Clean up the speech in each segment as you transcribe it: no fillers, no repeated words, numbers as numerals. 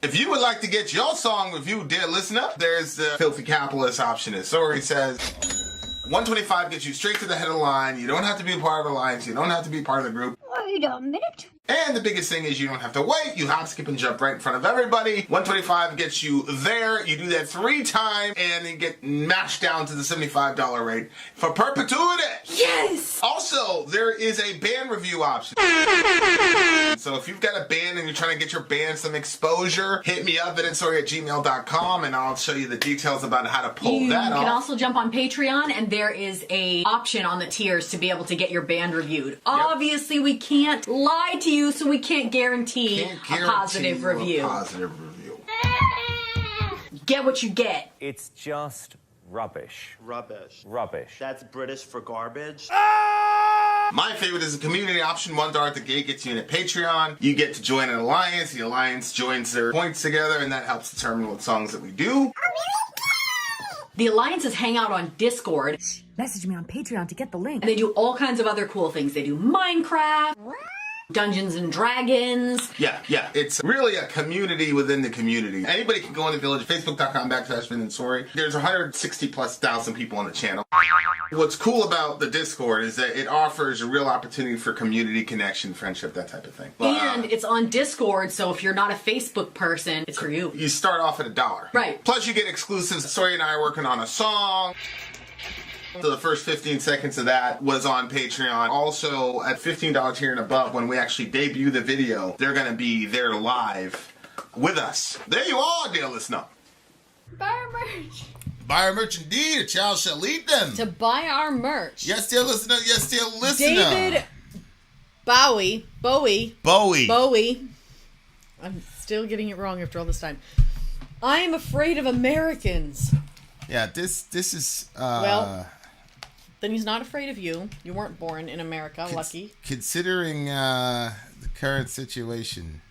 If you would like to get your song reviewed, dear listener, there's the Filthy Capitalist option. As Sori says, $125 gets you straight to the head of the line. You don't have to be a part of the alliance. You don't have to be part of the group. Wait a minute. And the biggest thing is you don't have to wait. You hop, skip, and jump right in front of everybody. $125 gets you there. You do that 3 times, and then get mashed down to the $75 rate for perpetuity. Yes! Also, there is a band review option. So if you've got a band and you're trying to get your band some exposure, hit me up at vinsori@gmail.com, and I'll show you the details about how to pull that off. You can also jump on Patreon, and there is a option on the tiers to be able to get your band reviewed. Yep. Obviously, we can't lie to you, so we can't guarantee a positive review. Get what you get. It's just rubbish. Rubbish. Rubbish. That's British for garbage. My favorite is the community option. $1 at the gate gets you in a Patreon. You get to join an alliance. The alliance joins their points together, and that helps determine what songs that we do. The alliances hang out on Discord. Message me on Patreon to get the link. And they do all kinds of other cool things. They do Minecraft, Dungeons and Dragons. Yeah. It's really a community within the community. Anybody can go in the village, facebook.com/Vin and Sori. There's 160,000+ people on the channel. What's cool about the Discord is that it offers a real opportunity for community connection, friendship, that type of thing. And it's on Discord, so if you're not a Facebook person, it's for you. You start off at $1. Right. Plus you get exclusives. Sori and I are working on a song. So the first 15 seconds of that was on Patreon. Also, at $15 tier and above, when we actually debut the video, they're going to be there live with us. There you are, dear listener. Buy our merch. Buy our merch indeed. A child shall eat them. To buy our merch. Yes, dear listener. Yes, dear listener. David Bowie. I'm still getting it wrong after all this time. I am afraid of Americans. Yeah, this is... well... Then he's not afraid of you. You weren't born in America. Lucky. Considering the current situation.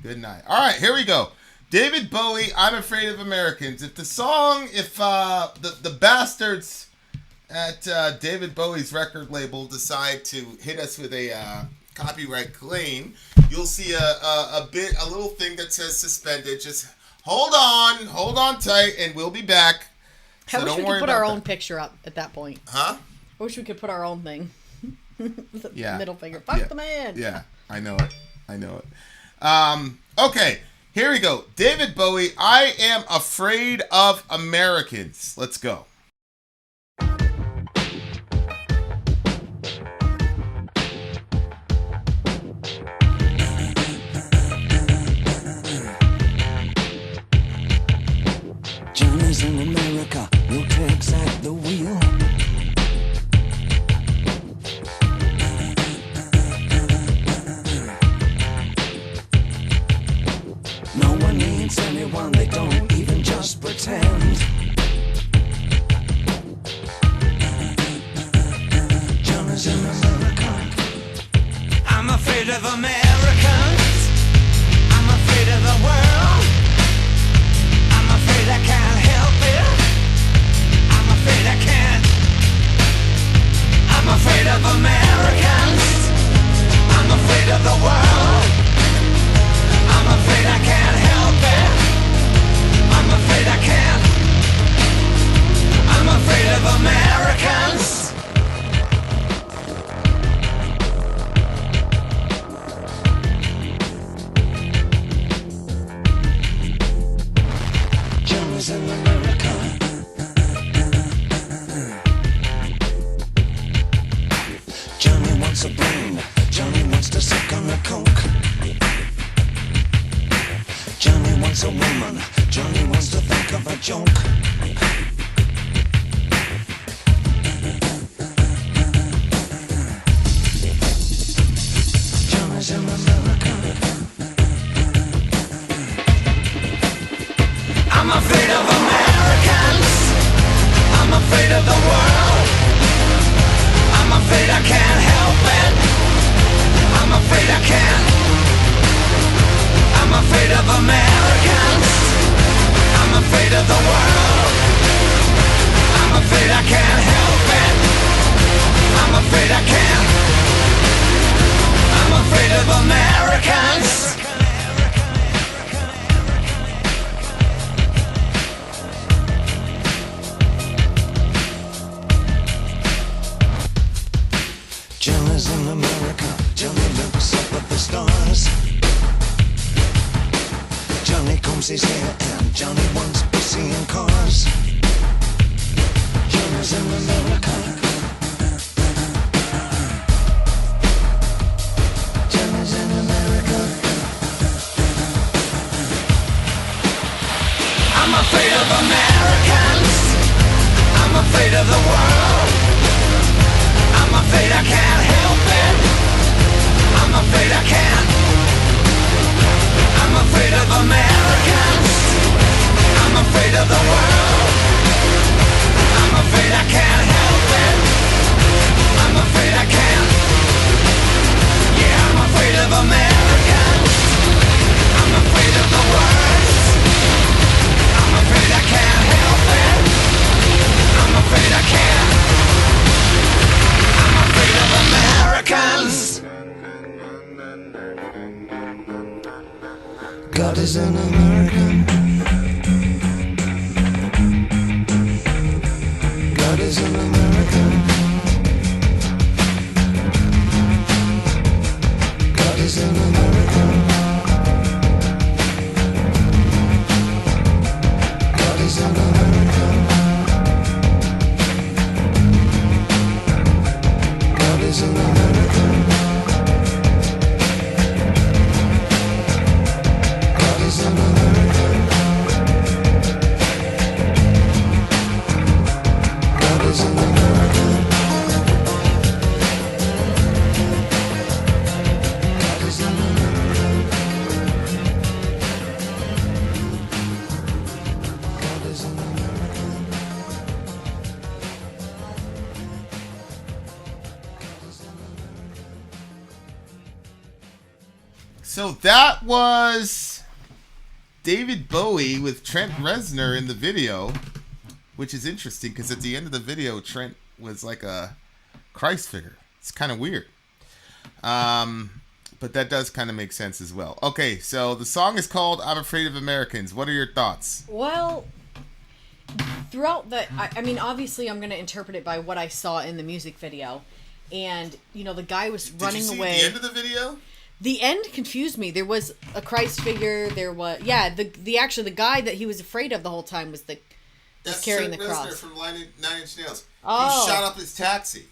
Good night. All right, here we go. David Bowie, I'm Afraid of Americans. If the bastards at David Bowie's record label decide to hit us with a copyright claim, you'll see a little thing that says suspended. Just hold on tight, and we'll be back. I wish we could put our own picture up at that point. Huh? I wish we could put our own thing. The middle finger. Fuck the man. Yeah, I know it. Okay, here we go. David Bowie, I Am Afraid of Americans. Let's go. Johnny's in America, no tricks at the wheel. No one needs anyone, they don't even just pretend. Johnny's in America. I'm afraid of Americans. I'm afraid of the world. I'm afraid I can't help it. I'm afraid I can't. I'm afraid of Americans. I'm afraid of the world. I'm afraid I can't help it. I'm afraid I can't. I'm afraid of Americans. Johnny's in America. Johnny wants a brain. Johnny wants to suck on a coke. Johnny wants a woman. Johnny wants to think of a joke. Johnny's in America. I'm afraid of Americans. I'm afraid of the world. I'm afraid I can't help it. I'm afraid I can't. I'm afraid of Americans. I'm afraid of the world. I'm afraid I can't help it. I'm afraid I can't. I'm afraid of Americans. combs his hair and Johnny wants to be seeing cars. Johnny's in America. Johnny's in America. I'm afraid of Americans. I'm afraid of the world. I'm afraid I can't help it. I'm afraid I can't. I'm afraid of Americans. I'm afraid of the world. I'm afraid I can't help it. I'm afraid I can't. Yeah, I'm afraid of Americans. I'm afraid of the worst. I'm afraid I can't help it. I'm afraid I can't. I'm afraid of Americans. God is an American. God is an American. God is an American. God is an American. God is an American. God is an American. God is an American. God is an American. God is an American. So that was David Bowie with Trent Reznor in the video, which is interesting because at the end of the video, Trent was like a Christ figure. It's kind of weird. But that does kind of make sense as well. Okay, so the song is called I'm Afraid of Americans. What are your thoughts? Well, throughout I mean, obviously I'm going to interpret it by what I saw in the music video. And, you know, the guy was running Did you see away. the end of the video? The end confused me. There was a Christ figure. There was, the guy that he was afraid of the whole time was carrying the cross. That's Trent Reznor from Nine Inch Nails. Oh. He shot up his taxi.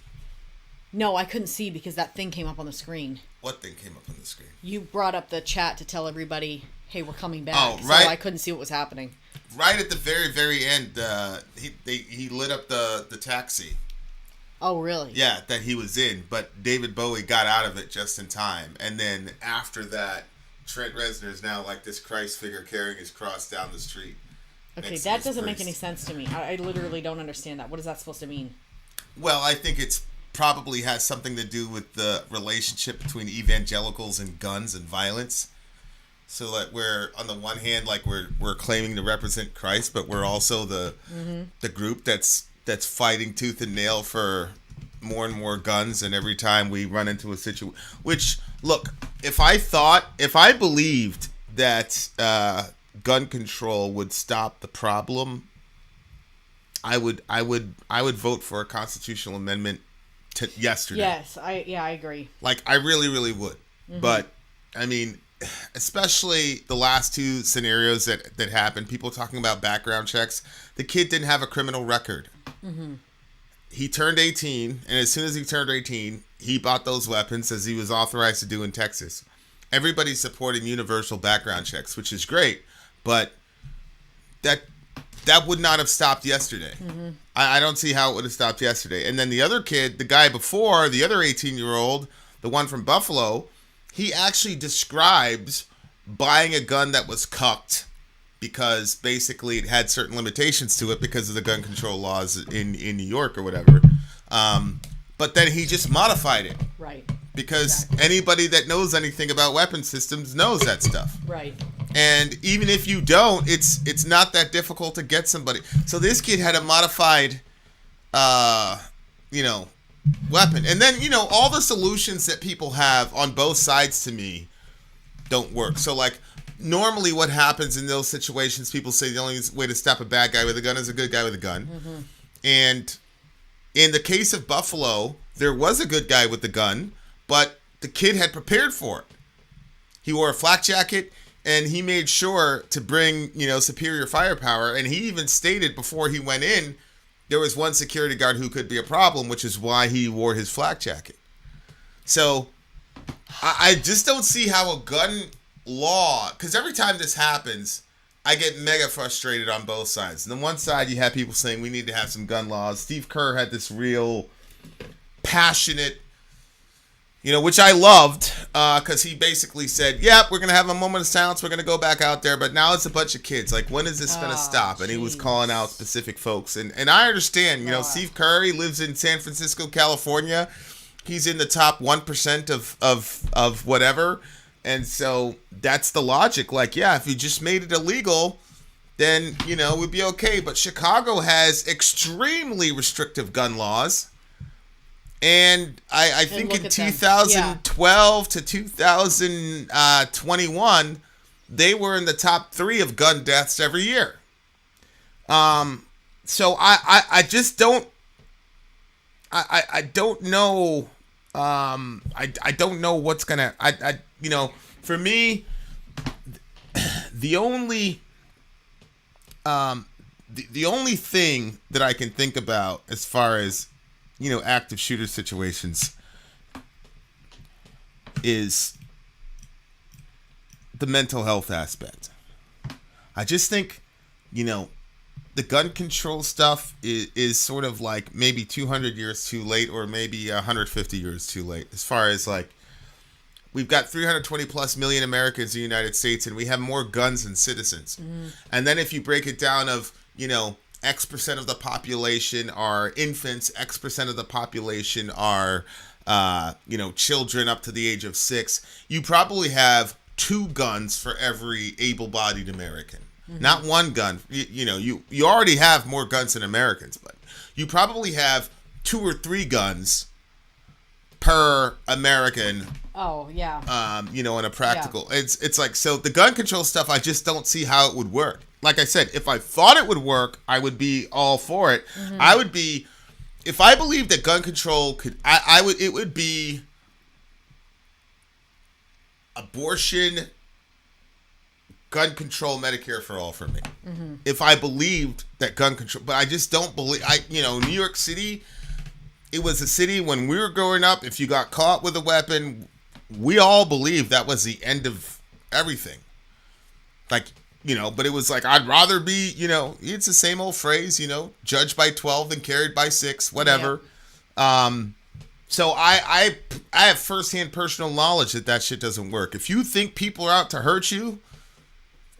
No, I couldn't see because that thing came up on the screen. What thing came up on the screen? You brought up the chat to tell everybody, hey, we're coming back. Oh, right. So I couldn't see what was happening. Right at the very, very end, he lit up the taxi. Oh, really? Yeah, that he was in, but David Bowie got out of it just in time. And then after that, Trent Reznor is now like this Christ figure carrying his cross down the street. Okay, that doesn't make any sense to me. I literally don't understand that. What is that supposed to mean? Well, I think it's probably has something to do with the relationship between evangelicals and guns and violence. So like we're on the one hand, like we're claiming to represent Christ, but we're also the group that's fighting tooth and nail for more and more guns, and every time we run into a situation, which, look, if I believed that gun control would stop the problem, I would vote for a constitutional amendment yesterday. Yes, I agree. Like, I really, really would. But, I mean, especially the last two scenarios that happened, people talking about background checks, the kid didn't have a criminal record. He turned 18, and as soon as he turned 18, he bought those weapons as he was authorized to do in Texas. Everybody's supporting universal background checks, which is great, but that would not have stopped yesterday. I don't see how it would have stopped yesterday. And then the other kid, the guy before, the other 18-year-old, the one from Buffalo, he actually describes buying a gun that was cucked because basically it had certain limitations to it because of the gun control laws in New York or whatever. But then he just modified it. Right. Because anybody that knows anything about weapon systems knows that stuff. Right. And even if you don't, it's not that difficult to get somebody. So this kid had a modified, weapon. And then, all the solutions that people have on both sides to me don't work. So, like, normally what happens in those situations, people say the only way to stop a bad guy with a gun is a good guy with a gun. And in the case of Buffalo, there was a good guy with the gun, but the kid had prepared for it. He wore a flak jacket. and he made sure to bring, superior firepower. And he even stated before he went in, there was one security guard who could be a problem, which is why he wore his flak jacket. So I just don't see how a gun law, because every time this happens, I get mega frustrated on both sides. On the one side, you have people saying we need to have some gun laws. Steve Kerr had this real passionate, which I loved, because he basically said, yep, we're going to have a moment of silence. We're going to go back out there. But now it's a bunch of kids. Like, when is this going to stop? And he was calling out specific folks. And I understand, Steve Kerr, he lives in San Francisco, California. He's in the top 1% of whatever. And so that's the logic. Like, yeah, if you just made it illegal, then, it would be okay. But Chicago has extremely restrictive gun laws. And I think in 2012 to 2021, they were in the top 3 of gun deaths every year. So I just don't, I don't know. I don't know what's gonna. For me, the only the only thing that I can think about as far as active shooter situations is the mental health aspect. I just think, the gun control stuff is sort of like maybe 200 years too late, or maybe 150 years too late. As far as like, we've got 320 plus million Americans in the United States, and we have more guns than citizens. Mm-hmm. And then if you break it down of, X% of the population are infants, X% of the population are, children up to the age of 6, you probably have 2 guns for every able-bodied American. Mm-hmm. Not 1 gun. You already have more guns than Americans, but you probably have 2 or 3 guns per American. Oh, yeah. In a practical. Yeah. It's like, so the gun control stuff, I just don't see how it would work. Like I said, if I thought it would work, I would be all for it. Mm-hmm. I would be, if I believed that gun control could, it would be abortion, gun control, Medicare for all for me. Mm-hmm. If I believed that gun control, but I just don't believe, New York City, it was a city when we were growing up, if you got caught with a weapon, we all believed that was the end of everything. Like, but it was like, I'd rather be, it's the same old phrase, judged by 12 than carried by 6, whatever. Yeah. So I have firsthand personal knowledge that shit doesn't work. If you think people are out to hurt you,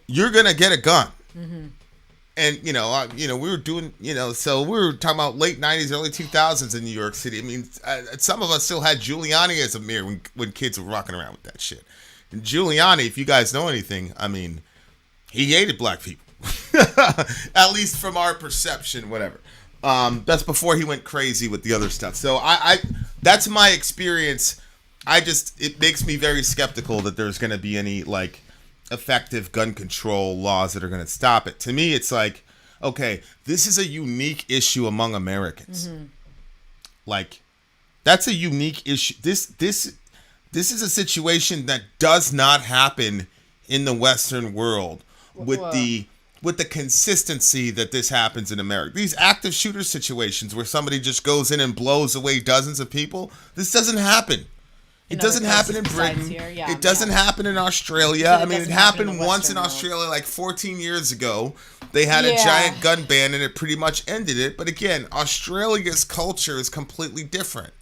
you're going to get a gun. Mm-hmm. And, we were doing, so we were talking about late 90s, early 2000s in New York City. I mean, some of us still had Giuliani as a mayor when kids were rocking around with that shit. And Giuliani, if you guys know anything, I mean, he hated black people. At least from our perception, whatever. That's before he went crazy with the other stuff. So I that's my experience. It makes me very skeptical that there's going to be any, like, effective gun control laws that are going to stop it. To me, it's like, okay, this is a unique issue among Americans. Mm-hmm. Like, that's a unique issue. This is a situation that does not happen in the Western world with the consistency that this happens in America. These active shooter situations where somebody just goes in and blows away dozens of people, this doesn't happen. It doesn't happen in Britain. Yeah, it doesn't happen in Australia. I mean, it happened once in Australia like 14 years ago. They had a giant gun ban and it pretty much ended it. But again, Australia's culture is completely different.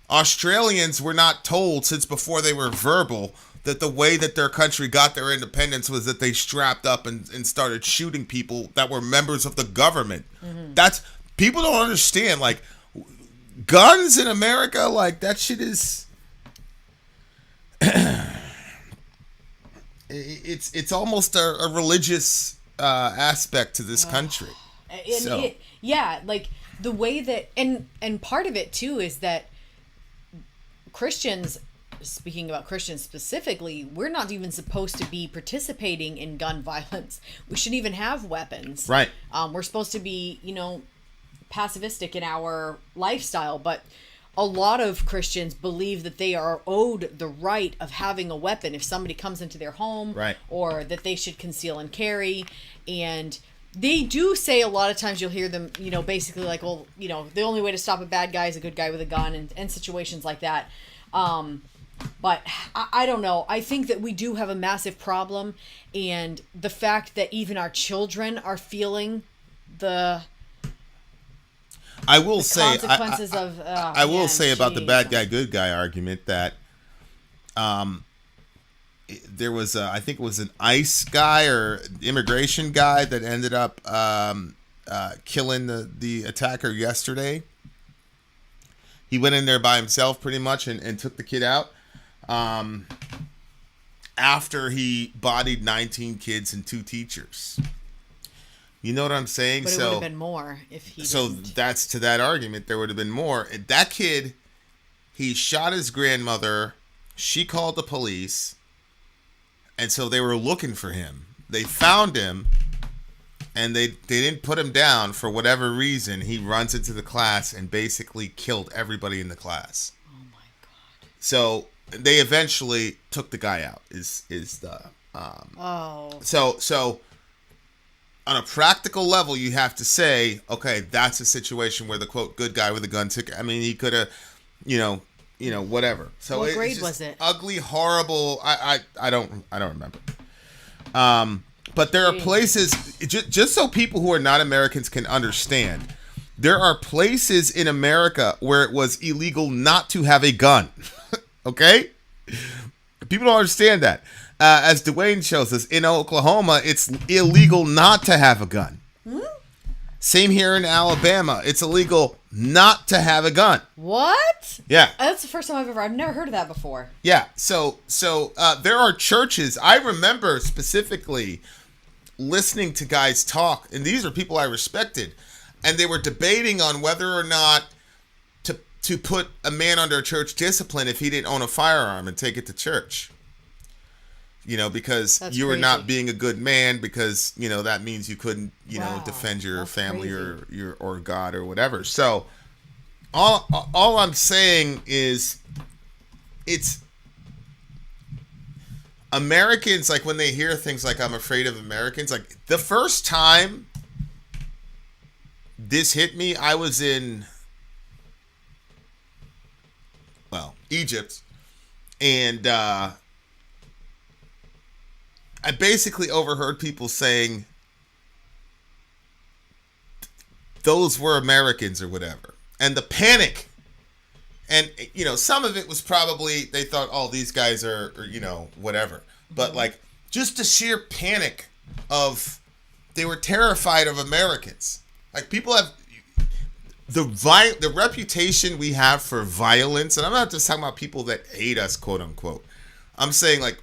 Australians were not told since before they were verbal that the way that their country got their independence was that they strapped up and started shooting people that were members of the government. Mm-hmm. People don't understand, like, guns in America, like, that shit is... it's almost a religious aspect to this country. Like the way that and part of it too is that Christians, speaking about Christians specifically, we're not even supposed to be participating in gun violence. We shouldn't even have weapons. Right. We're supposed to be, pacifistic in our lifestyle, but a lot of Christians believe that they are owed the right of having a weapon if somebody comes into their home, right, or that they should conceal and carry. And they do say a lot of times, you'll hear them, basically like, well, the only way to stop a bad guy is a good guy with a gun, and situations like that. But I don't know. I think that we do have a massive problem, and the fact that even our children are feeling the consequences of. I will say about the bad guy, good guy argument that, there was I think it was an ICE guy or immigration guy that ended up killing the attacker yesterday. He went in there by himself pretty much and took the kid out. After he bodied 19 kids and 2 teachers. You know what I'm saying? But it would have been more if he didn't. That's to that argument. There would have been more. That kid, he shot his grandmother. She called the police. And so they were looking for him. They found him. And they didn't put him down for whatever reason. He runs into the class and basically killed everybody in the class. Oh my God. So they eventually took the guy out. So on a practical level, you have to say, okay, that's a situation where the quote good guy with a gun took. I mean, he could have, whatever. So what grade was it? Ugly, horrible. I don't remember. But there are places, just so people who are not Americans can understand, there are places in America where it was illegal not to have a gun. Okay? People don't understand that. As Dwayne shows us, in Oklahoma, it's illegal not to have a gun. Same here in Alabama. It's illegal not to have a gun. What? Yeah. That's the first time I've never heard of that before. Yeah. So there are churches. I remember specifically listening to guys talk, and these are people I respected, and they were debating on whether or not to put a man under church discipline if he didn't own a firearm and take it to church. Because That's you were crazy. not being a good man because, that means you couldn't, Wow, defend your that's family crazy. or God or whatever. So all I'm saying is it's Americans, like when they hear things like I'm afraid of Americans, like the first time this hit me, I was in Egypt, and I basically overheard people saying those were Americans or whatever. And the panic, and some of it was probably they thought, oh, these guys are whatever. But like just the sheer panic of they were terrified of Americans. Like people have the reputation we have for violence, and I'm not just talking about people that hate us, quote unquote. I'm saying like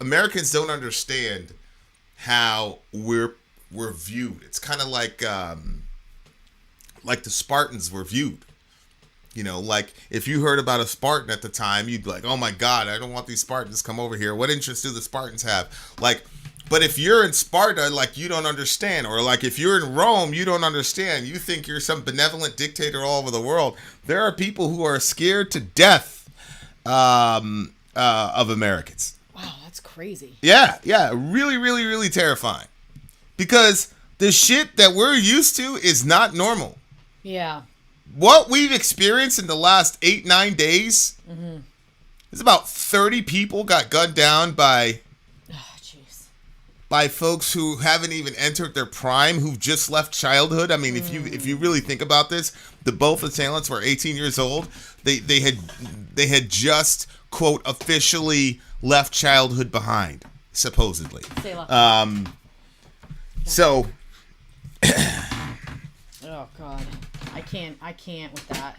Americans don't understand how we're viewed. It's kind of like the Spartans were viewed. Like if you heard about a Spartan at the time, you'd be like, oh my God, I don't want these Spartans to come over here. What interest do the Spartans have? Like, but if you're in Sparta, like you don't understand, or like if you're in Rome, you don't understand. You think you're some benevolent dictator all over the world. There are people who are scared to death of Americans. Wow, that's crazy. Yeah, really, really, really terrifying. Because the shit that we're used to is not normal. Yeah. What we've experienced in the last 8-9 days, is about 30 people got gunned down by folks who haven't even entered their prime, who've just left childhood. I mean, if you really think about this, both assailants were 18 years old. They had just quote officially left childhood behind, supposedly. So. Oh God, I can't with that.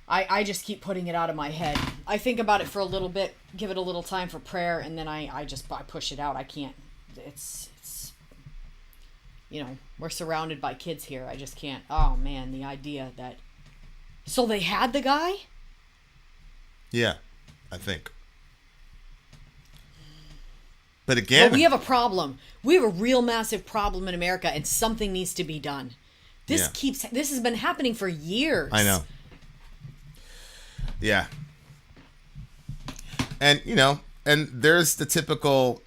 I just keep putting it out of my head. I think about it for a little bit, give it a little time for prayer, and then I push it out. I can't. It's we're surrounded by kids here. I just can't. Oh man, the idea that. So they had the guy? Yeah, I think. But again, well, we have a problem. We have a real massive problem in America, and something needs to be done. This has been happening for years. I know. Yeah. And, and there's the typical,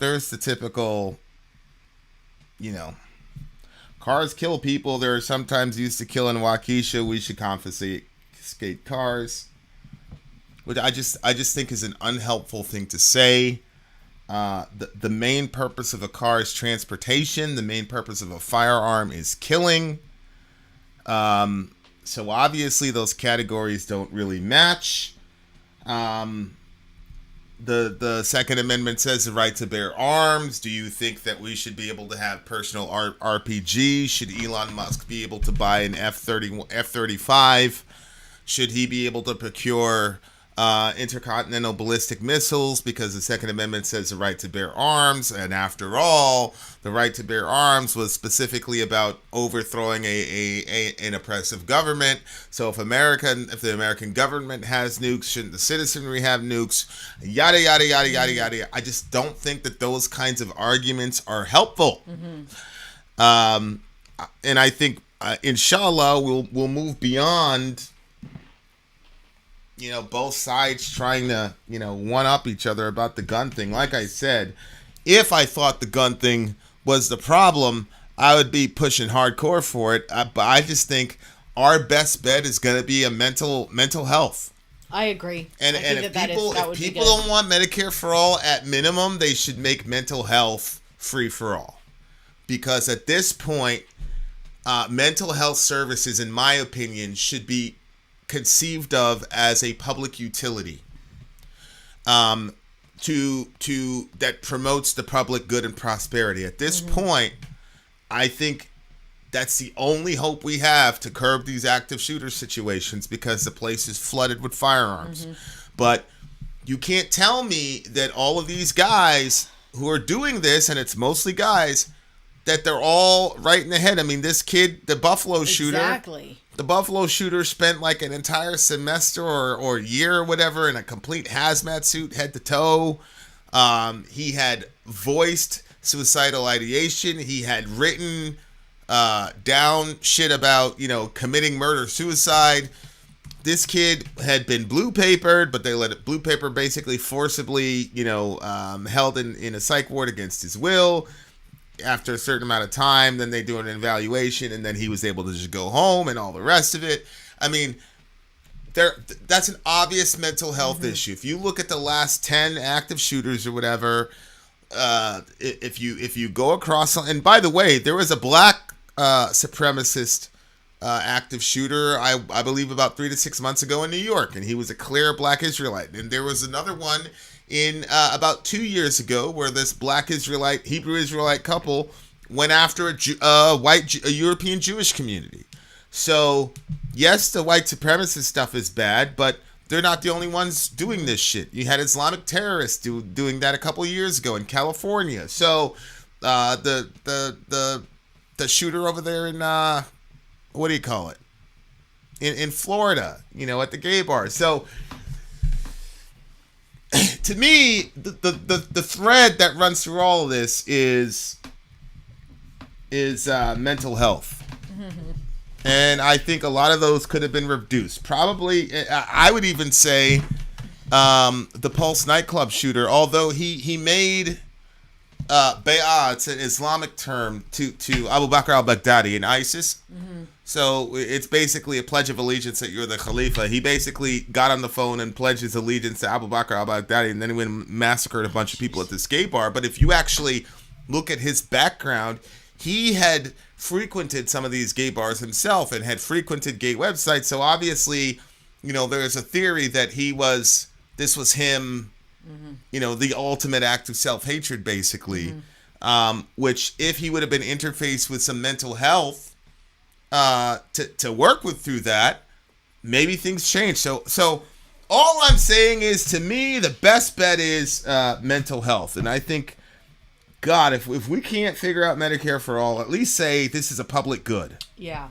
cars kill people. They're sometimes used to kill in Waukesha. We should confiscate cars. Which I just think is an unhelpful thing to say. The main purpose of a car is transportation. The main purpose of a firearm is killing. So obviously those categories don't really match. The Second Amendment says the right to bear arms. Do you think that we should be able to have personal RPG? Should Elon Musk be able to buy an F-35? Should he be able to procure intercontinental ballistic missiles because the Second Amendment says the right to bear arms? And after all, the right to bear arms was specifically about overthrowing an oppressive government. So if the American government has nukes, shouldn't the citizenry have nukes? Yada, yada, yada, yada, yada. I just don't think that those kinds of arguments are helpful. And I think, inshallah, we'll move beyond both sides trying to, one-up each other about the gun thing. Like I said, if I thought the gun thing was the problem, I would be pushing hardcore for it. But I just think our best bet is going to be a mental health. I agree. And if people don't want Medicare for all, at minimum, they should make mental health free for all. Because at this point, mental health services, in my opinion, should be conceived of as a public utility that promotes the public good and prosperity. At this point, I think that's the only hope we have to curb these active shooter situations, because the place is flooded with firearms. But you can't tell me that all of these guys who are doing this, and it's mostly guys, that they're all right in the head. I mean, this kid, the Buffalo shooter. Exactly. The Buffalo shooter spent like an entire semester or year or whatever in a complete hazmat suit, head to toe. He had voiced suicidal ideation. He had written down shit about, committing murder-suicide. This kid had been blue papered, but they let it blue paper basically forcibly, held in a psych ward against his will. After a certain amount of time, then they do an evaluation, and then he was able to just go home and all the rest of it. I mean, that's an obvious mental health issue. If you look at the last 10 active shooters or whatever, if you go across, and by the way, there was a black supremacist active shooter, I believe about 3 to 6 months ago in New York, and he was a clear black Israelite. And there was another one in about 2 years ago where this black Israelite, Hebrew Israelite couple went after a European Jewish community. So, yes, the white supremacist stuff is bad, but they're not the only ones doing this shit. You had Islamic terrorists doing that a couple of years ago in California. So, the shooter over there in what do you call it? In Florida, at the gay bar. So, to me, the thread that runs through all of this is mental health. And I think a lot of those could have been reduced. Probably, I would even say the Pulse nightclub shooter, although he made bay'ah, it's an Islamic term, to Abu Bakr al-Baghdadi in ISIS. So it's basically a pledge of allegiance that you're the Khalifa. He basically got on the phone and pledged his allegiance to Abu Bakr al-Baghdadi, and then he went and massacred a bunch of people at this gay bar. But if you actually look at his background, he had frequented some of these gay bars himself and had frequented gay websites. So obviously, there's a theory that this was him, the ultimate act of self-hatred, basically. Which, if he would have been interfaced with some mental health to work with through that, maybe things change. So all I'm saying is, to me, the best bet is mental health. And I think, God, if we can't figure out Medicare for all, at least say this is a public good. Yeah.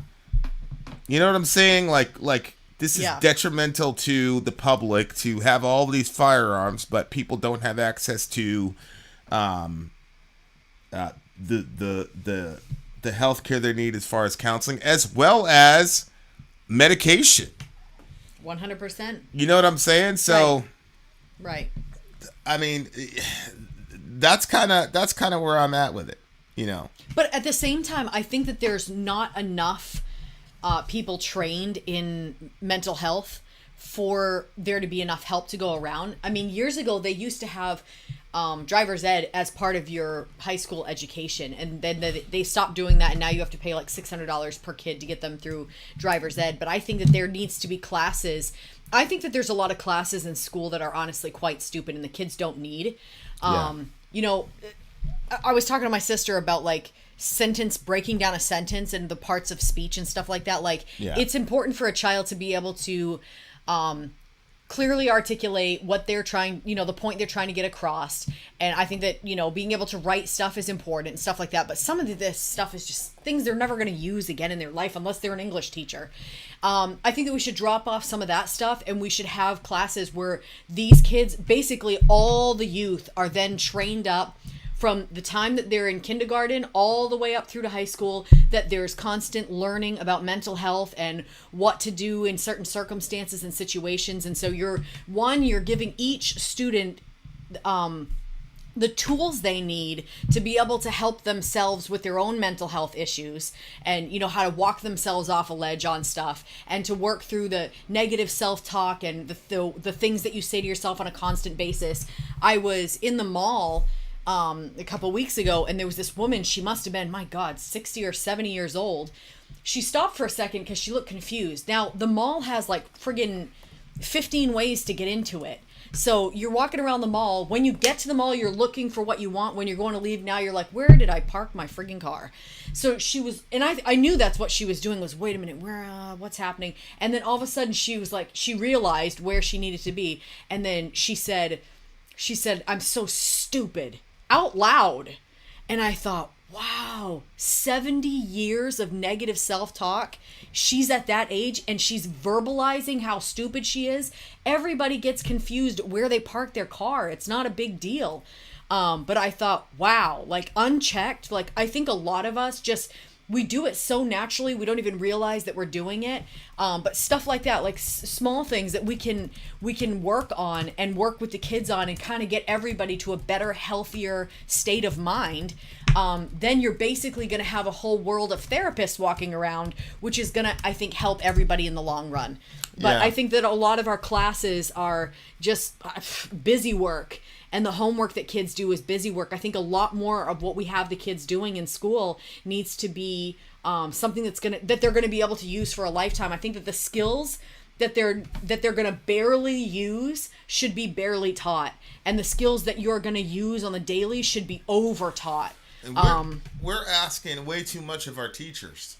You know what I'm saying? Like this is detrimental to the public to have all these firearms, but people don't have access to the health care they need as far as counseling, as well as medication. 100%. You know what I'm saying? So, Right. I mean, that's kind of where I'm at with it, you know. But at the same time, I think that there's not enough people trained in mental health for there to be enough help to go around. I mean, years ago, they used to have driver's ed as part of your high school education, and then they stopped doing that, and now you have to pay like $600 per kid to get them through driver's ed. But I think that there needs to be classes. I think that there's a lot of classes in school that are honestly quite stupid and the kids don't need. You know, I was talking to my sister about like breaking down a sentence and the parts of speech and stuff like that. Like, it's important for a child to be able to clearly articulate what they're trying, you know, the point they're trying to get across. And I think that, you know, being able to write stuff is important and stuff like that. But some of this stuff is just things they're never going to use again in their life unless they're an English teacher. I think that we should drop off some of that stuff, and we should have classes where these kids, basically all the youth, are then trained up from the time that they're in kindergarten all the way up through to high school, that there's constant learning about mental health and what to do in certain circumstances and situations. And so you're giving each student the tools they need to be able to help themselves with their own mental health issues, and, you know, how to walk themselves off a ledge on stuff, and to work through the negative self-talk and the things that you say to yourself on a constant basis. I was in the mall a couple weeks ago, and there was this woman. She must have been, my God, 60 or 70 years old. She stopped for a second because she looked confused. Now, the mall has like friggin' 15 ways to get into it. So you're walking around the mall. When you get to the mall, you're looking for what you want. When you're going to leave, now you're like, where did I park my friggin' car? So she was, and I knew that's what she was doing, was, wait a minute, what's happening? And then all of a sudden she was like, she realized where she needed to be. And then she said, I'm so stupid, out loud. And I thought, wow, 70 years of negative self-talk. She's at that age and she's verbalizing how stupid she is. Everybody gets confused where they park their car. It's not a big deal. But I thought, wow, like unchecked, like I think a lot of us just, we do it so naturally, we don't even realize that we're doing it. But stuff like that, like small things that we can work on and work with the kids on and kind of get everybody to a better, healthier state of mind. Then you're basically going to have a whole world of therapists walking around, which is going to, I think, help everybody in the long run. But I think that a lot of our classes are just busy work. And the homework that kids do is busy work. I think a lot more of what we have the kids doing in school needs to be something that they're gonna be able to use for a lifetime. I think that the skills that they're gonna barely use should be barely taught, and the skills that you're gonna use on the daily should be over taught. We're asking way too much of our teachers.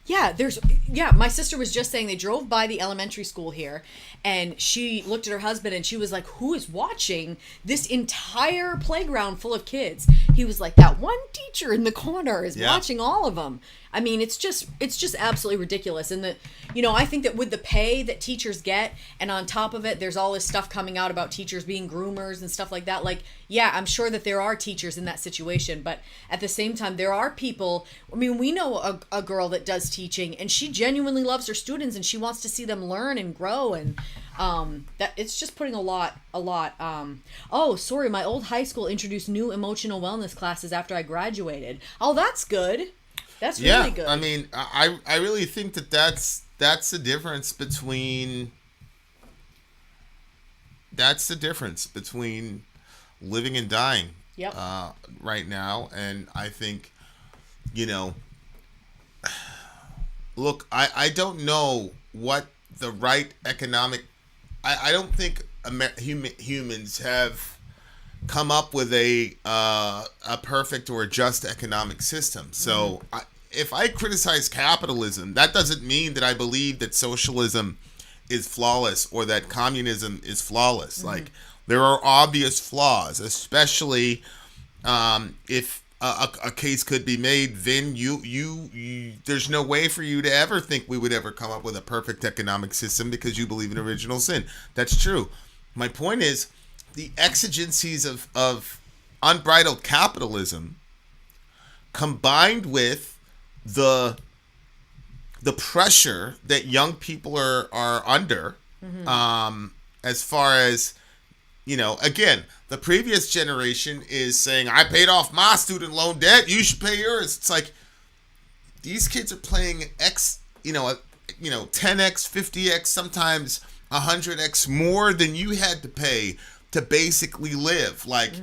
My sister was just saying they drove by the elementary school here, and she looked at her husband and she was like, who is watching this entire playground full of kids? He was like, that one teacher in the corner is watching all of them. I mean, it's just absolutely ridiculous. And I think that with the pay that teachers get, and on top of it, there's all this stuff coming out about teachers being groomers and stuff like that. Like, yeah, I'm sure that there are teachers in that situation, but at the same time, there are people. I mean, we know a girl that does teaching, and she genuinely loves her students, and she wants to see them learn and grow, and that it's just putting a lot. Oh, sorry, my old high school introduced new emotional wellness classes after I graduated. Oh, that's good. That's really good. I mean, I really think that's the difference between living and dying. Yep. Right now, and I think, look, I don't know what the right economic. I don't think humans have come up with a perfect or just economic system. So if I criticize capitalism, that doesn't mean that I believe that socialism is flawless or that communism is flawless. Mm-hmm. Like, there are obvious flaws, especially if a case could be made. Vin, you there's no way for you to ever think we would ever come up with a perfect economic system because you believe in original sin. That's true. My point is, the exigencies of unbridled capitalism combined with the pressure that young people are under, As far as, again, the previous generation is saying, I paid off my student loan debt, you should pay yours. It's like, these kids are playing 10x, 50x, sometimes 100x more than you had to pay to basically live. Like,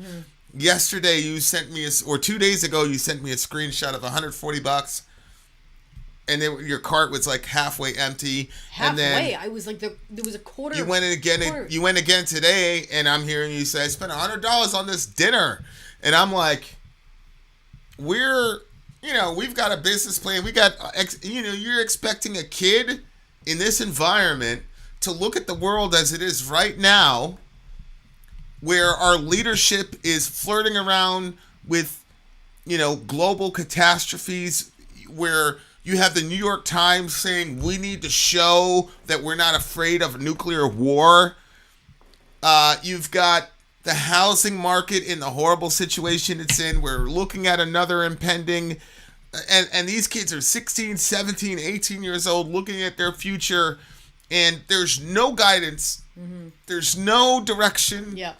yesterday you sent me, or 2 days ago, you sent me a screenshot of $140, and your cart was like halfway empty. Halfway? And then I was like, there was a quarter. You went again today, and I'm hearing you say, I spent $100 on this dinner. And I'm like, we've got a business plan. We got, you're expecting a kid in this environment to look at the world as it is right now, where our leadership is flirting around with, global catastrophes, where you have the New York Times saying we need to show that we're not afraid of nuclear war. You've got the housing market in the horrible situation it's in. We're looking at another impending, and these kids are 16, 17, 18 years old looking at their future, and there's no guidance. There's no direction. Yeah.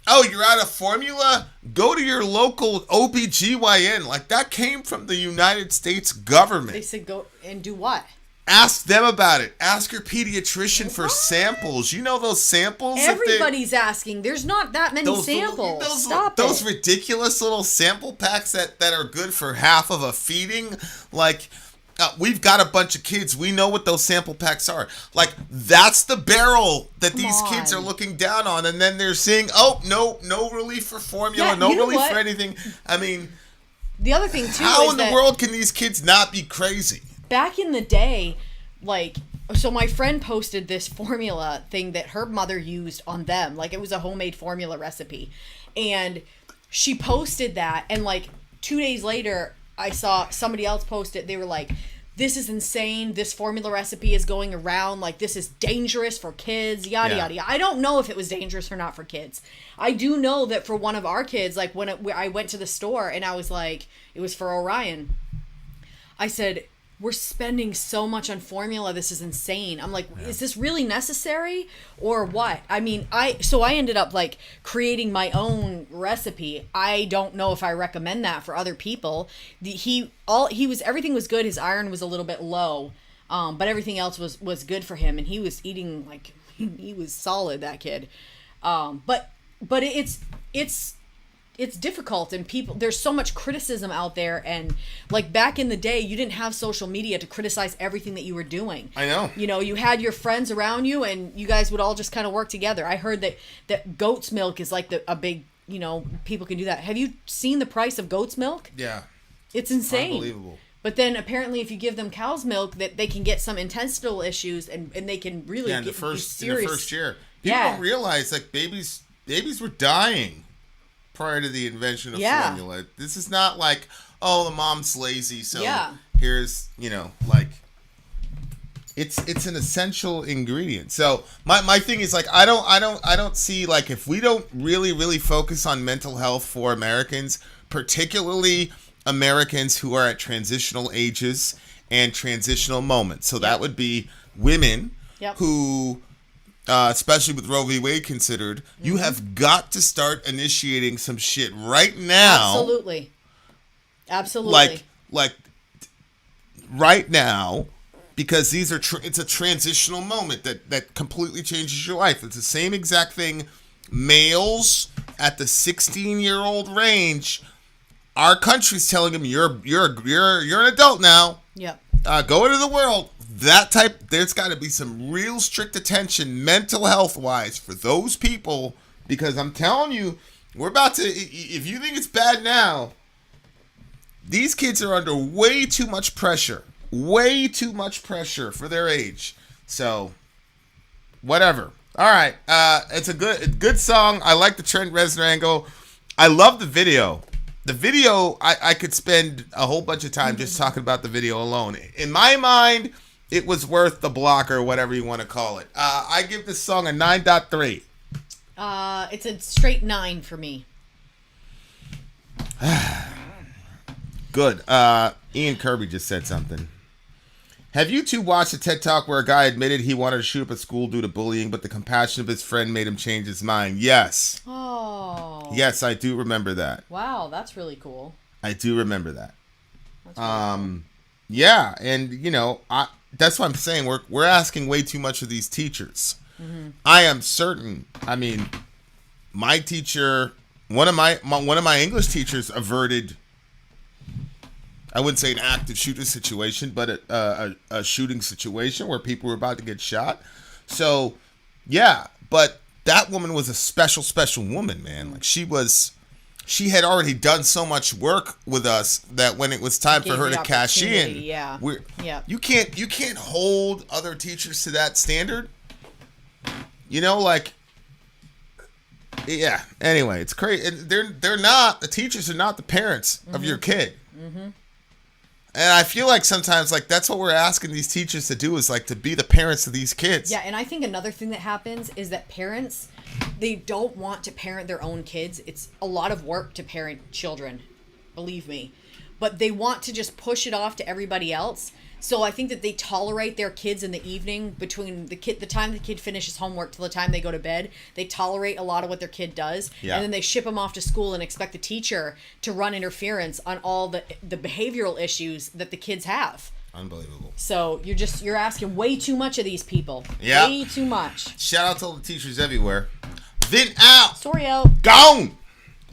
You're out of formula? Go to your local OBGYN. Like, that came from the United States government. They said go and do what? Ask them about it. Ask your pediatrician for samples. You know those samples? Everybody's asking. There's not that many samples. Stop those ridiculous little sample packs that are good for half of a feeding. Like, we've got a bunch of kids. We know what those sample packs are. Like, that's the barrel that these kids are looking down on. And then they're saying, no relief for formula, no relief for anything. I mean, the other thing, too, how in the world can these kids not be crazy? Back in the day, so my friend posted this formula thing that her mother used on them. Like, it was a homemade formula recipe. And she posted that, and 2 days later, I saw somebody else post it. They were like, this is insane. This formula recipe is going around. Like, this is dangerous for kids, yada, yada, yada. I don't know if it was dangerous or not for kids. I do know that for one of our kids, when I went to the store and I was like, it was for Orion. I said, we're spending so much on formula. This is insane. I'm like, is this really necessary or what? I mean, I ended up creating my own recipe. I don't know if I recommend that for other people. Everything was good. His iron was a little bit low, but everything else was good for him. And he was eating he was solid, that kid. But it's difficult, and there's so much criticism out there, and back in the day you didn't have social media to criticize everything that you were doing. I know. You had your friends around you, and you guys would all just kind of work together. I heard that goat's milk is a big, people can do that. Have you seen the price of goat's milk? Yeah. It's insane. Unbelievable. But then apparently if you give them cow's milk, that they can get some intestinal issues, and they can really get in the first year. People Yeah. don't realize babies were dying prior to the invention of formula. This is not the mom's lazy, so here's, it's an essential ingredient. So my thing is I don't see if we don't really focus on mental health for Americans, particularly Americans who are at transitional ages and transitional moments. So that would be women who, especially with Roe v. Wade considered, you have got to start initiating some shit right now. Absolutely. Like right now, because these are it's a transitional moment that completely changes your life. It's the same exact thing. Males at the 16-year-old range, our country's telling them you're an adult now. Yep. Go into the world. There's got to be some real strict attention mental health wise for those people, because I'm telling you, we're about to, if you think it's bad now, these kids are under way too much pressure for their age. So whatever. All right. It's a good song. I like the Trent Reznor angle. I love the video. The video, I could spend a whole bunch of time just talking about the video alone. In my mind, it was worth the block, or whatever you want to call it. I give this song a 9.3. It's a straight 9 for me. Good. Ian Kirby just said something. Have you two watched a TED Talk where a guy admitted he wanted to shoot up a school due to bullying, but the compassion of his friend made him change his mind? Yes. Oh. Yes, I do remember that. Wow, that's really cool. I do remember that. That's really cool. Yeah, and you know, that's what I'm saying. We're asking way too much of these teachers. Mm-hmm. I am certain. I mean, my teacher, one of my English teachers averted. I wouldn't say an active shooting situation, but a shooting situation where people were about to get shot. So, yeah, but that woman was a special woman, man. Like she had already done so much work with us that when it was time for her to cash in, you can't hold other teachers to that standard. You know, like, yeah. Anyway, it's crazy. They're not, the teachers are not the parents of your kid. Mm-hmm. And I feel like sometimes, like, that's what we're asking these teachers to do, is like to be the parents of these kids. Yeah, and I think another thing that happens is that parents, they don't want to parent their own kids. It's a lot of work to parent children, believe me. But they want to just push it off to everybody else. So I think that they tolerate their kids in the evening between the time the kid finishes homework till the time they go to bed. They tolerate a lot of what their kid does. Yeah. And then they ship them off to school and expect the teacher to run interference on all the behavioral issues that the kids have. Unbelievable. So you're asking way too much of these people. Yeah. Way too much. Shout out to all the teachers everywhere. Vin out. Sori out. Gone.